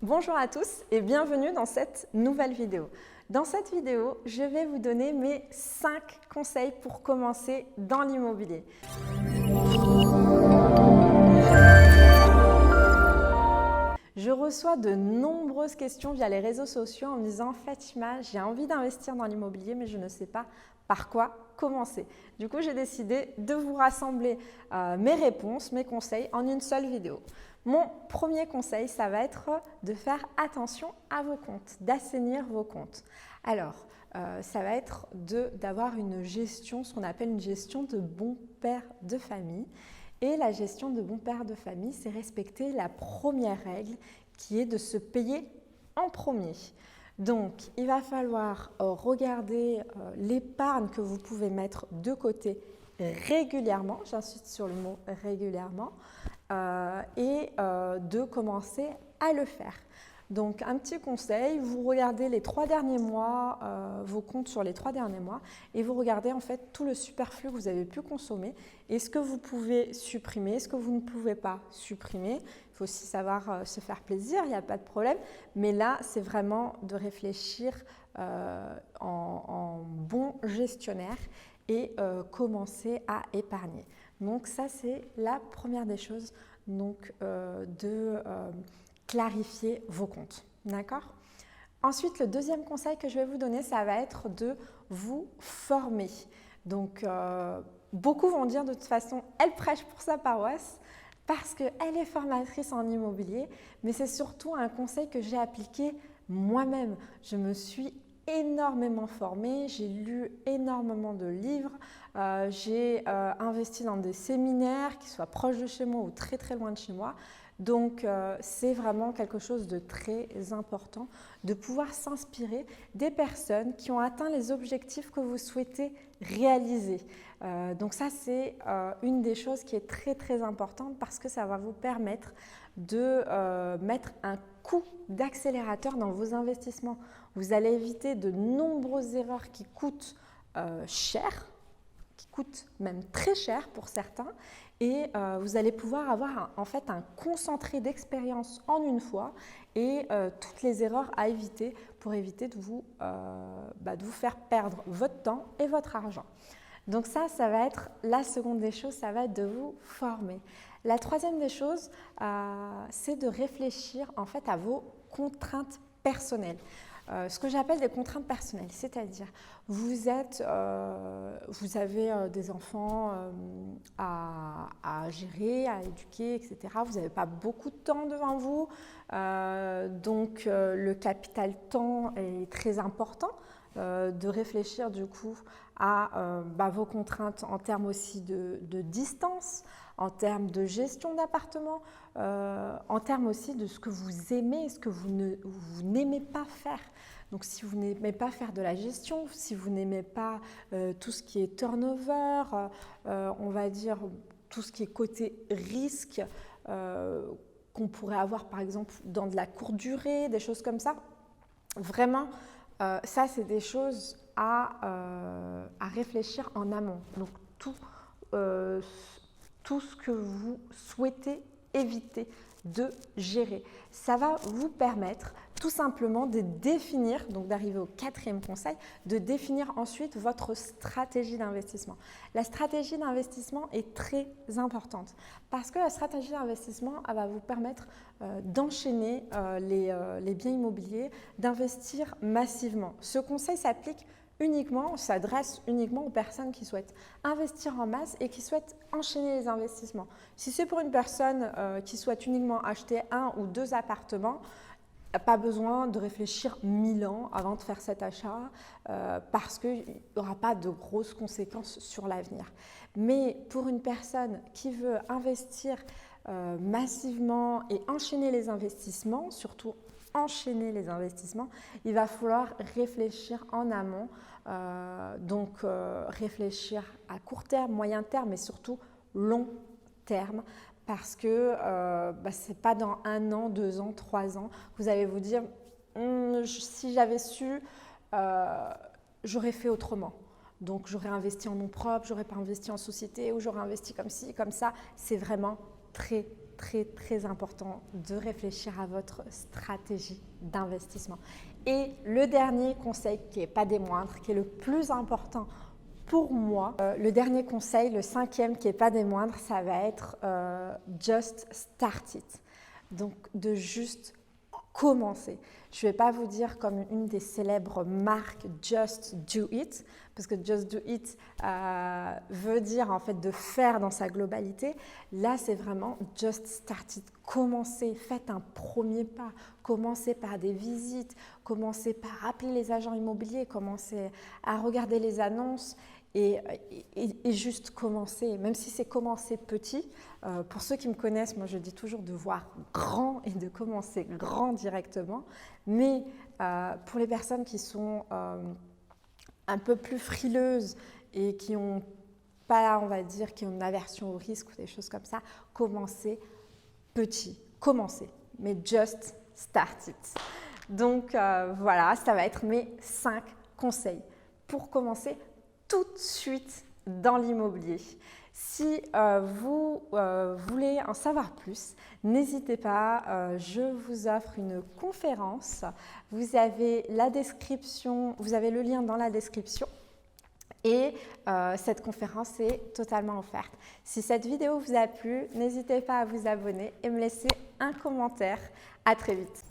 Bonjour à tous et bienvenue dans cette nouvelle vidéo. Dans cette vidéo, je vais vous donner mes 5 conseils pour commencer dans l'immobilier. Je reçois de nombreuses questions via les réseaux sociaux en me disant « Fatima, j'ai envie d'investir dans l'immobilier mais je ne sais pas par quoi commencer ». Du coup, j'ai décidé de vous rassembler mes réponses, mes conseils en une seule vidéo. Mon premier conseil, ça va être de faire attention à vos comptes, d'assainir vos comptes. Alors, ça va être d'avoir une gestion, ce qu'on appelle une gestion de bon père de famille. Et la gestion de bon père de famille, c'est respecter la première règle qui est de se payer en premier. Donc, il va falloir regarder l'épargne que vous pouvez mettre de côté régulièrement, j'insiste sur le mot régulièrement, et de commencer à le faire. Donc, un petit conseil, vous regardez les 3 derniers mois, vos comptes sur les 3 derniers mois et vous regardez en fait tout le superflu que vous avez pu consommer et ce que vous pouvez supprimer, ce que vous ne pouvez pas supprimer. Il faut aussi savoir se faire plaisir, il n'y a pas de problème. Mais là, c'est vraiment de réfléchir en bon gestionnaire et commencer à épargner. Donc ça, c'est la première des choses, donc clarifier vos comptes. D'accord ? Ensuite, le deuxième conseil que je vais vous donner, ça va être de vous former. Donc, beaucoup vont dire de toute façon, elle prêche pour sa paroisse parce qu'elle est formatrice en immobilier, mais c'est surtout un conseil que j'ai appliqué moi-même. Je me suis énormément formée, j'ai lu énormément de livres, j'ai investi dans des séminaires qui soient proches de chez moi ou très très loin de chez moi. Donc, c'est vraiment quelque chose de très important de pouvoir s'inspirer des personnes qui ont atteint les objectifs que vous souhaitez réaliser. Donc ça, c'est une des choses qui est très très importante parce que ça va vous permettre de mettre un coup d'accélérateur dans vos investissements. Vous allez éviter de nombreuses erreurs qui coûtent cher, qui coûtent même très cher pour certains, et vous allez pouvoir avoir en fait un concentré d'expérience en une fois et toutes les erreurs à éviter pour éviter de vous faire perdre votre temps et votre argent. Donc ça va être la seconde des choses, ça va être de vous former. La troisième des choses, c'est de réfléchir en fait à vos contraintes personnelles. Ce que j'appelle des contraintes personnelles, c'est-à-dire vous avez des enfants à gérer, à éduquer, etc. Vous n'avez pas beaucoup de temps devant vous, donc le capital temps est très important. De réfléchir du coup à vos contraintes en termes aussi de distance, en termes de gestion d'appartement, en termes aussi de ce que vous aimez et ce que vous n'aimez pas faire. Donc si vous n'aimez pas faire de la gestion, si vous n'aimez pas tout ce qui est turnover, on va dire tout ce qui est côté risque qu'on pourrait avoir par exemple dans de la courte durée, des choses comme ça, vraiment ça c'est des choses à réfléchir en amont. Donc tout ce que vous souhaitez éviter de gérer. Ça va vous permettre tout simplement de définir, donc d'arriver au quatrième conseil, de définir ensuite votre stratégie d'investissement. La stratégie d'investissement est très importante parce que la stratégie d'investissement va vous permettre d'enchaîner les biens immobiliers, d'investir massivement. Ce conseil s'adresse uniquement aux personnes qui souhaitent investir en masse et qui souhaitent enchaîner les investissements. Si c'est pour une personne qui souhaite uniquement acheter 1 ou 2 appartements, pas besoin de réfléchir 1000 ans avant de faire cet achat parce qu'il n'y aura pas de grosses conséquences sur l'avenir. Mais pour une personne qui veut investir massivement et enchaîner les investissements, surtout enchaîner les investissements, il va falloir réfléchir en amont, réfléchir à court terme, moyen terme et surtout long terme parce que ce n'est pas dans 1 an, 2 ans, 3 ans, vous allez vous dire si j'avais su, j'aurais fait autrement. Donc j'aurais investi en nom propre, j'aurais pas investi en société ou j'aurais investi comme ci, comme ça. C'est vraiment très très important de réfléchir à votre stratégie d'investissement. Et le dernier conseil qui n'est pas des moindres, qui est le plus important pour moi, le dernier conseil, le cinquième qui n'est pas des moindres, ça va être just start it. Donc de juste commencer. Je ne vais pas vous dire comme une des célèbres marques Just Do It, parce que Just Do It veut dire en fait de faire dans sa globalité. Là, c'est vraiment Just Start It. Commencez, faites un premier pas. Commencez par des visites, commencez par appeler les agents immobiliers, commencez à regarder les annonces. Et juste commencer, même si c'est commencer petit. Pour ceux qui me connaissent, moi je dis toujours de voir grand et de commencer grand directement. Mais pour les personnes qui sont un peu plus frileuses et qui n'ont pas, on va dire, qui ont une aversion au risque ou des choses comme ça, commencez petit, commencez, mais just start it. Donc voilà, ça va être mes 5 conseils pour commencer tout de suite dans l'immobilier. Si vous voulez en savoir plus, n'hésitez pas, je vous offre une conférence. Vous avez la description, vous avez le lien dans la description et cette conférence est totalement offerte. Si cette vidéo vous a plu, n'hésitez pas à vous abonner et me laisser un commentaire. À très vite.